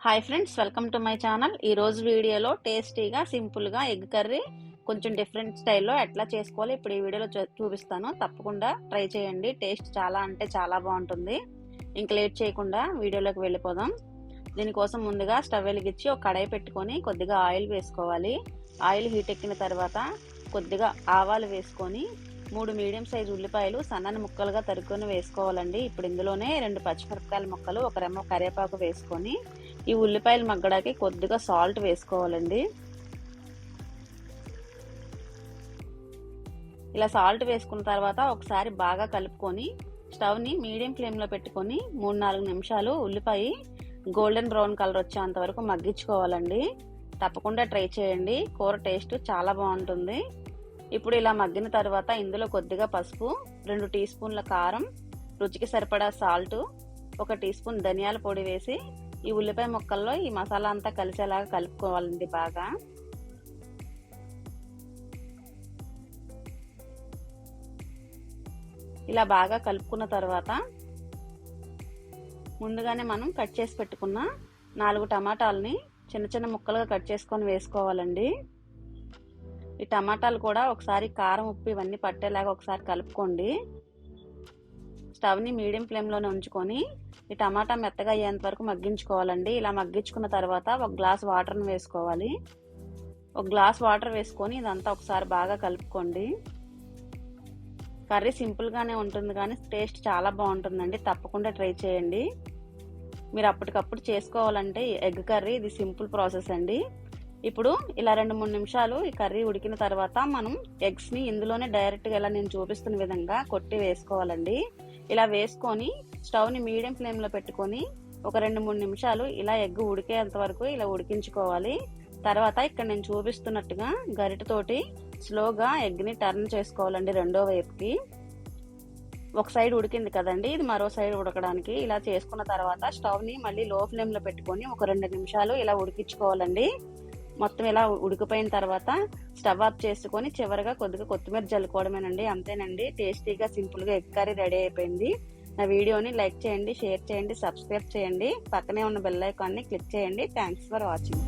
Hi friends, welcome to my channel. ఈ రోజు వీడియోలో టేస్టీగా సింపుల్గా ఎగ్ కర్రీ కొంచెం డిఫరెంట్ స్టైల్లో ఎట్లా చేసుకోవాలి ఇప్పుడు ఈ వీడియోలో చూపిస్తాను. తప్పకుండా ట్రై చేయండి. టేస్ట్ చాలా అంటే చాలా బాగుంటుంది. ఇంక లేట్ చేయకుండా వీడియోలోకి వెళ్ళిపోదాం. దీనికోసం ముందుగా స్టవ్ వెలిగించి ఒక కడాయి పెట్టుకొని కొద్దిగా ఆయిల్ వేసుకోవాలి. ఆయిల్ హీట్ ఎక్కిన తర్వాత కొద్దిగా ఆవాలు వేసుకొని 3 మీడియం సైజు ఉల్లిపాయలు సన్నని ముక్కలుగా తరుక్కొని వేసుకోవాలండి. ఇప్పుడు ఇందులోనే 2 పచ్చిమిరపకాయల ముక్కలు, 1 రెమ్మ కరివేపాకు వేసుకొని ఈ ఉల్లిపాయలు మగ్గడానికి కొద్దిగా సాల్ట్ వేసుకోవాలండి. ఇలా సాల్ట్ వేసుకున్న తర్వాత ఒకసారి బాగా కలుపుకొని స్టవ్ని మీడియం ఫ్లేమ్లో పెట్టుకొని 3-4 నిమిషాలు ఉల్లిపాయ గోల్డెన్ బ్రౌన్ కలర్ వచ్చేంత వరకు మగ్గించుకోవాలండి. తప్పకుండా ట్రై చేయండి. కూర టేస్ట్ చాలా బాగుంటుంది. ఇప్పుడు ఇలా మగ్గిన తర్వాత ఇందులో కొద్దిగా పసుపు, 2 టీ స్పూన్ల కారం, రుచికి సరిపడా సాల్ట్, 1 టీ స్పూన్ ధనియాల పొడి వేసి ఈ ఉల్లిపాయ ముక్కల్లో ఈ మసాలా అంతా కలిసేలాగా కలుపుకోవాలండి. బాగా ఇలా బాగా కలుపుకున్న తర్వాత ముందుగానే మనం కట్ చేసి పెట్టుకున్న 4 టమాటాలని చిన్న చిన్న ముక్కలుగా కట్ చేసుకొని వేసుకోవాలండి. ఈ టమాటాలు కూడా ఒకసారి కారం, ఉప్పు ఇవన్నీ పట్టేలాగా ఒకసారి కలుపుకోండి. స్టవ్ని మీడియం ఫ్లేమ్లోనే ఉంచుకొని ఈ టమాటా మెత్తగా అయ్యేంత వరకు మగ్గించుకోవాలండి. ఇలా మగ్గించుకున్న తర్వాత 1 గ్లాస్ వాటర్ని వేసుకోవాలి. 1 గ్లాస్ వాటర్ వేసుకొని ఇదంతా ఒకసారి బాగా కలుపుకోండి. కర్రీ సింపుల్గానే ఉంటుంది కానీ టేస్ట్ చాలా బాగుంటుందండి. తప్పకుండా ట్రై చేయండి. మీరు అప్పటికప్పుడు చేసుకోవాలంటే ఎగ్ కర్రీ ఇది సింపుల్ ప్రాసెస్ అండి. ఇప్పుడు ఇలా 2-3 నిమిషాలు ఈ కర్రీ ఉడికిన తర్వాత మనం ఎగ్స్ని ఇందులోనే డైరెక్ట్గా ఇలా నేను చూపిస్తున్న విధంగా కొట్టి వేసుకోవాలండి. ఇలా వేసుకొని స్టవ్ని మీడియం ఫ్లేమ్లో పెట్టుకొని ఒక 2-3 నిమిషాలు ఇలా ఎగ్ ఉడికేంత వరకు ఇలా ఉడికించుకోవాలి. తర్వాత ఇక్కడ నేను చూపిస్తున్నట్టుగా గరిటెతోటి స్లోగా ఎగ్ని టర్న్ చేసుకోవాలండి రెండో వైపుకి. ఒక సైడ్ ఉడికింది కదండి, ఇది మరో సైడ్ ఉడకడానికి ఇలా చేసుకున్న తర్వాత స్టవ్ని మళ్ళీ లో ఫ్లేమ్లో పెట్టుకొని ఒక 2 నిమిషాలు ఇలా ఉడికించుకోవాలండి. మొత్తం ఇలా ఉడికిపోయిన తర్వాత స్టవ్ ఆఫ్ చేసుకొని చివరిగా కొద్దిగా కొత్తిమీర జల్లుకోవడమేనండి. అంతేనండి, టేస్టీగా సింపుల్గా ఎగ్ కర్రీ రెడీ అయిపోయింది. నా వీడియోని లైక్ చేయండి, షేర్ చేయండి, సబ్స్క్రైబ్ చేయండి. పక్కనే ఉన్న బెల్ ఐకాన్ని క్లిక్ చేయండి. Thanks for watching.